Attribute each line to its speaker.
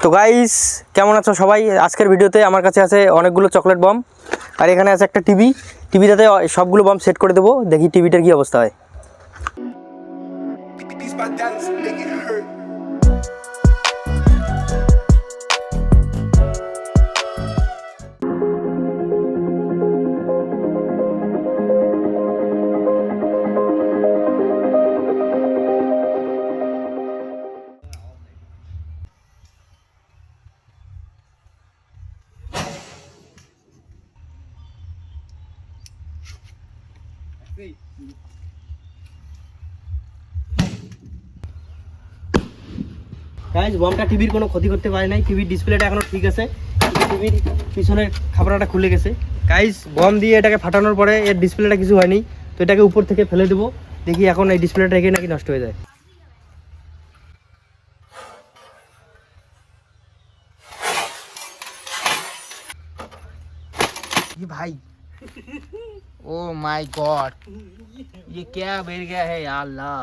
Speaker 1: তো গাইস কেমন আছো সবাই? আজকের ভিডিওতে আমার কাছে আছে অনেকগুলো চকলেট বম, আর এখানে আছে একটা টিভিটাতে সবগুলো বম সেট করে দেবো। দেখি টিভিটার কি অবস্থা হয়। গাইস বমটা টিভির কোনো ক্ষতি করতে পারে নাই, টিভির ডিসপ্লেটা এখনো ঠিক আছে, টিভির পিছনের খাপড়াটা খুলে গেছে। গাইস বম দিয়ে এটাকে ফাটানোর পরে এর ডিসপ্লেটা কিছু হয়নি, তো এটাকে উপর থেকে ফেলে দেবো। দেখি এখন এই ডিসপ্লেটা রেখে নাকি নষ্ট হয়ে যায়।
Speaker 2: ये भाई ओ माय गॉड ये क्या गिर गया है या अल्लाह